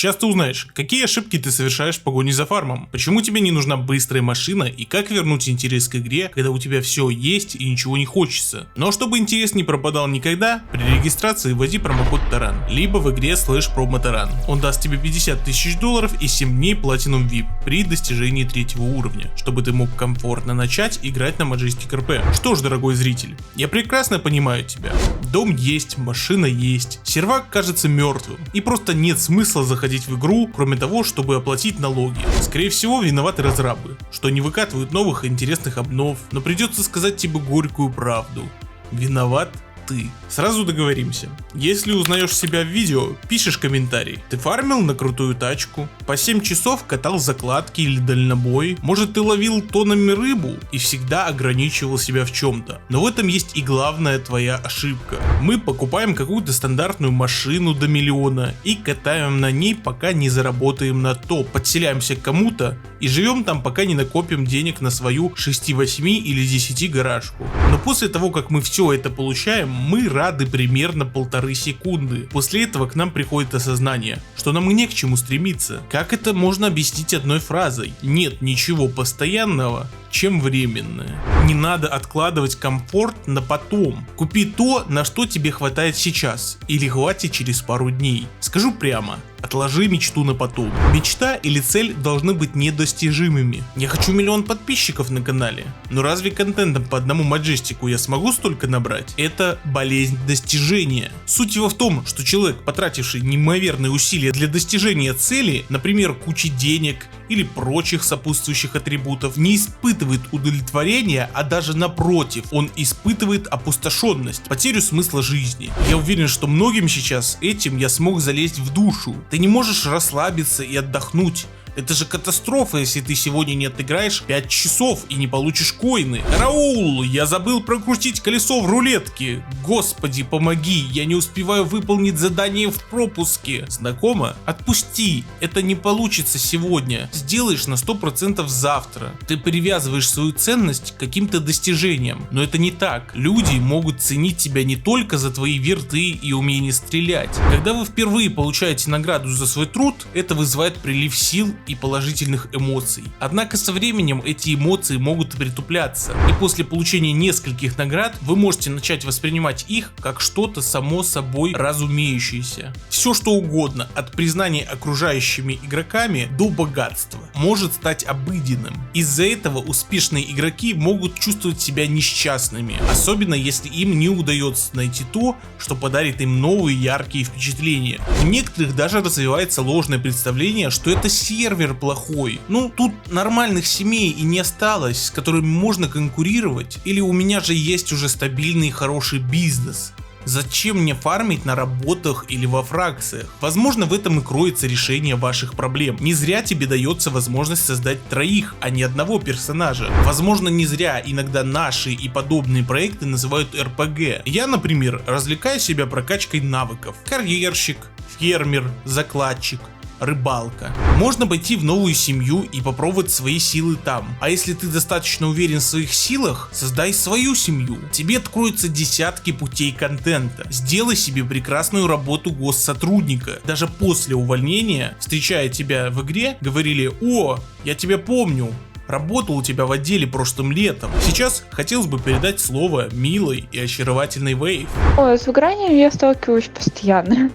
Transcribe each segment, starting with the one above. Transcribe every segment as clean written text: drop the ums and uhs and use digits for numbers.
Сейчас ты узнаешь, какие ошибки ты совершаешь в погоне за фармом, почему тебе не нужна быстрая машина и как вернуть интерес к игре, когда у тебя все есть и ничего не хочется. Но чтобы интерес не пропадал никогда, при регистрации вводи промокод Таран, либо в игре /promotaran. Он даст тебе 50 тысяч долларов и 7 дней Platinum VIP при достижении 3-го уровня, чтобы ты мог комфортно начать играть на Majestic RP. Что ж, дорогой зритель, я прекрасно понимаю тебя. Дом есть, машина есть, сервак кажется мертвым, и просто нет смысла заходить в игру, кроме того, чтобы оплатить налоги. Скорее всего, виноваты разрабы, что не выкатывают новых интересных обнов, но придется сказать тебе горькую правду. Виноват ты. Сразу договоримся. Если узнаешь себя в видео, пишешь комментарий. Ты фармил на крутую тачку, по 7 часов катал закладки или дальнобой, может ты ловил тоннами рыбу и всегда ограничивал себя в чем-то. Но в этом есть и главная твоя ошибка. Мы покупаем какую-то стандартную машину до миллиона и катаем на ней, пока не заработаем на топ, подселяемся к кому-то и живем там, пока не накопим денег на свою 6, 8 или 10 гаражку. Но после того, как мы все это получаем, мы рады примерно 1,5 секунды. После этого к нам приходит осознание, что нам не к чему стремиться. Как это можно объяснить одной фразой? Нет ничего постоянного, чем временное. Не надо откладывать комфорт на потом. Купи то, на что тебе хватает сейчас, или хватит через пару дней. Скажу прямо. Отложи мечту на потом. Мечта или цель должны быть недостижимыми. Я хочу 1 миллион подписчиков на канале, но разве контентом по одному Маджестику я смогу столько набрать? Это болезнь достижения. Суть его в том, что человек, потративший неимоверные усилия для достижения цели, например, кучи денег или прочих сопутствующих атрибутов, не испытывает удовлетворения, а даже напротив, он испытывает опустошенность, потерю смысла жизни. Я уверен, что многим сейчас этим я смог залезть в душу. Ты не можешь расслабиться и отдохнуть. Это же катастрофа, если ты сегодня не отыграешь 5 часов и не получишь коины. Раул, я забыл прокрутить колесо в рулетке. Господи, помоги, я не успеваю выполнить задание в пропуске. Знакомо? Отпусти, это не получится сегодня. Сделаешь на 100% завтра. Ты привязываешь свою ценность к каким-то достижениям, но это не так. Люди могут ценить тебя не только за твои верты и умение стрелять. Когда вы впервые получаете награду за свой труд, это вызывает прилив сил и положительных эмоций. Однако со временем эти эмоции могут притупляться, и после получения нескольких наград вы можете начать воспринимать их как что-то само собой разумеющееся. Все что угодно, от признания окружающими игроками до богатства, может стать обыденным. Из-за этого успешные игроки могут чувствовать себя несчастными, особенно если им не удается найти то, что подарит им новые яркие впечатления. У некоторых даже развивается ложное представление, что это сервер плохой. Ну, тут нормальных семей и не осталось, с которыми можно конкурировать. Или у меня же есть уже стабильный и хороший бизнес. Зачем мне фармить на работах или во фракциях? Возможно, в этом и кроется решение ваших проблем. Не зря тебе дается возможность создать 3, а не одного персонажа. Возможно, не зря иногда наши и подобные проекты называют РПГ. Я, например, развлекаю себя прокачкой навыков. Карьерщик, фермер, закладчик, рыбалка. Можно пойти в новую семью и попробовать свои силы там. А если ты достаточно уверен в своих силах, создай свою семью. Тебе откроются десятки путей контента. Сделай себе прекрасную работу госсотрудника. Даже после увольнения, встречая тебя в игре, говорили: «О, я тебя помню. Работал у тебя в отделе прошлым летом». Сейчас хотелось бы передать слово милой и очаровательной Вейв. Ой, с выгоранием я сталкиваюсь постоянно.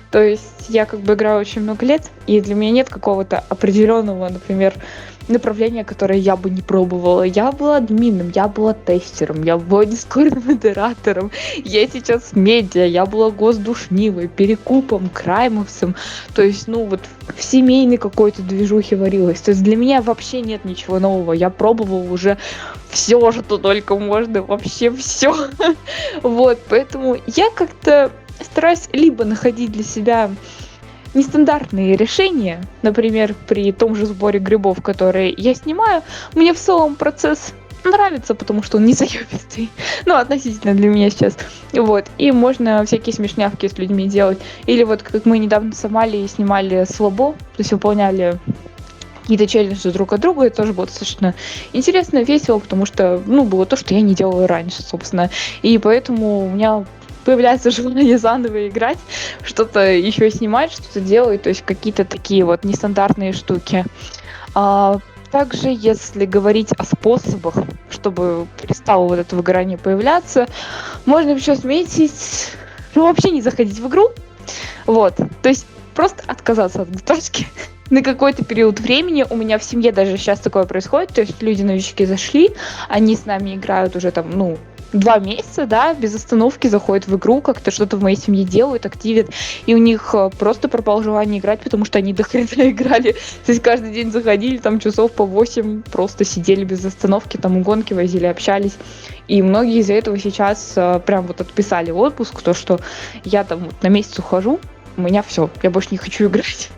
То есть я как бы играю очень много лет, и для меня нет какого-то определенного, например, направления, которое я бы не пробовала. Я была админом, я была тестером, я была дискорд-модератором, я сейчас медиа, я была госдушнивой, перекупом, краймовцем. То есть, ну вот в семейной какой-то движухе варилась. То есть для меня вообще нет ничего нового. Я пробовала уже все, что только можно, вообще все. Вот, поэтому я как-то стараюсь либо находить для себя нестандартные решения, например, при том же сборе грибов, которые я снимаю, мне в целом процесс нравится, потому что он не заебистый, ну, относительно для меня сейчас, вот, и можно всякие смешнявки с людьми делать, или вот как мы недавно с Амалией снимали слабо, то есть выполняли какие-то челленджи друг от друга, это тоже было достаточно интересно, весело, потому что, ну, было то, что я не делала раньше, собственно, и поэтому у меня появляется желание заново играть, что-то еще снимать, что-то делать, то есть какие-то такие вот нестандартные штуки. Также, если говорить о способах, чтобы перестало вот это выгорание появляться, можно еще отметить, ну, вообще не заходить в игру. Вот. То есть просто отказаться от ГТАшки на какой-то период времени. У меня в семье даже сейчас такое происходит. То есть люди-новички зашли, они с нами играют уже там, 2 месяца, да, без остановки заходят в игру, как-то что-то в моей семье делают, активят, и у них просто пропало желание играть, потому что они дохрена играли. То есть каждый день заходили, там часов по 8, просто сидели без остановки, там гонки возили, общались. И многие из-за этого сейчас прям вот отписали отпуск, то, что я там вот на месяц ухожу, у меня все, я больше не хочу играть.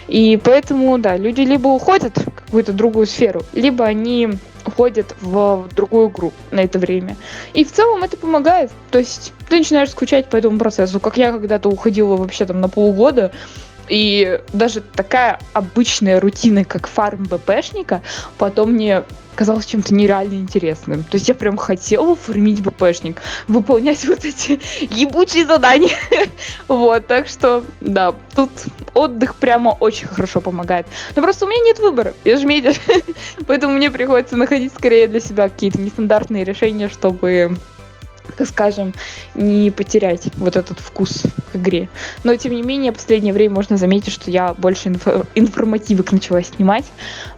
И поэтому, да, люди либо уходят в какую-то другую сферу, либо они уходят в другую игру на это время. И в целом это помогает. То есть ты начинаешь скучать по этому процессу. Как я когда-то уходила вообще там на полгода, и даже такая обычная рутина, как фарм БПшника, потом мне казалось чем-то нереально интересным. То есть я прям хотела фармить БПшник, выполнять вот эти ебучие задания. Вот, так что, да, тут отдых прямо очень хорошо помогает. Но просто у меня нет выбора, я же медиа, поэтому мне приходится находить скорее для себя какие-то нестандартные решения, чтобы, так скажем, не потерять вот этот вкус к игре. Но, тем не менее, в последнее время можно заметить, что я больше информативок начала снимать.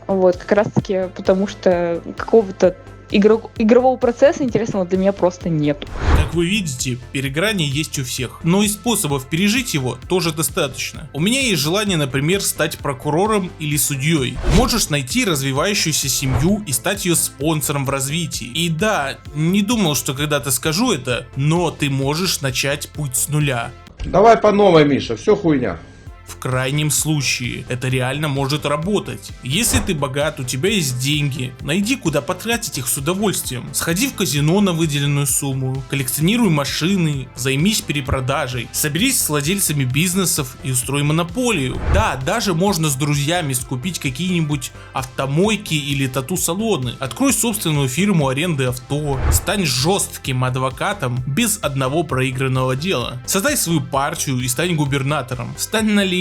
Вот, как раз-таки потому, что какого-то игрового процесса интересного для меня просто нету. Как вы видите, переграние есть у всех, но и способов пережить его тоже достаточно. У меня есть желание, например, стать прокурором или судьей. Можешь найти развивающуюся семью и стать ее спонсором в развитии. И да, не думал, что когда-то скажу это, но ты можешь начать путь с нуля. Давай по новой, Миша, все хуйня. В крайнем случае, это реально может работать. Если ты богат, у тебя есть деньги, найди куда потратить их с удовольствием. Сходи в казино на выделенную сумму, коллекционируй машины, займись перепродажей, соберись с владельцами бизнесов и устрой монополию. Да, даже можно с друзьями скупить какие-нибудь автомойки или тату-салоны. Открой собственную фирму аренды авто, стань жестким адвокатом без одного проигранного дела. Создай свою партию и стань губернатором. Стань на лидерку.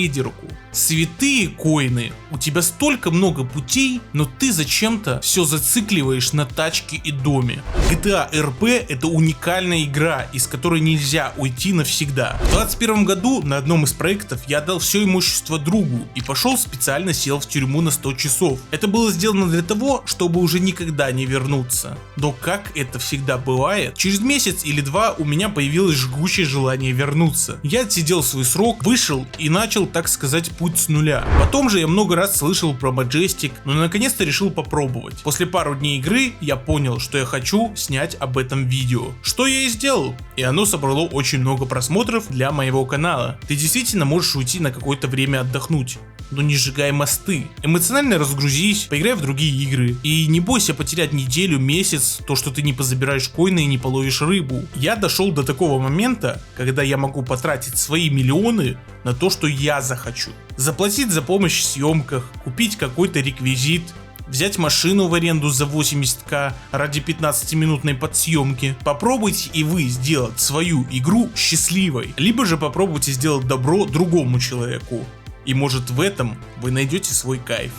Святые коины, у тебя столько много путей, но ты зачем-то все зацикливаешь на тачке и доме. GTA RP это уникальная игра, из которой нельзя уйти навсегда. В 2021 году на одном из проектов я отдал все имущество другу и пошел специально сел в тюрьму на 100 часов. Это было сделано для того, чтобы уже никогда не вернуться. Но как это всегда бывает, через месяц или два у меня появилось жгучее желание вернуться. Я отсидел свой срок, вышел и начал, так сказать, путь с нуля. Потом же я много раз слышал про Majestic, но наконец-то решил попробовать. После пару дней игры я понял, что я хочу снять об этом видео. Что я и сделал. И оно собрало очень много просмотров для моего канала. Ты действительно можешь уйти на какое-то время отдохнуть. Но не сжигай мосты. Эмоционально разгрузись, поиграй в другие игры. И не бойся потерять неделю, месяц, то что ты не позабираешь коины и не половишь рыбу. Я дошел до такого момента, когда я могу потратить свои миллионы на то, что я захочу. Заплатить за помощь в съемках, купить какой-то реквизит, взять машину в аренду за 80к ради 15-минутной подсъемки. Попробуйте и вы сделать свою игру счастливой. Либо же попробуйте сделать добро другому человеку. И может в этом вы найдете свой кайф.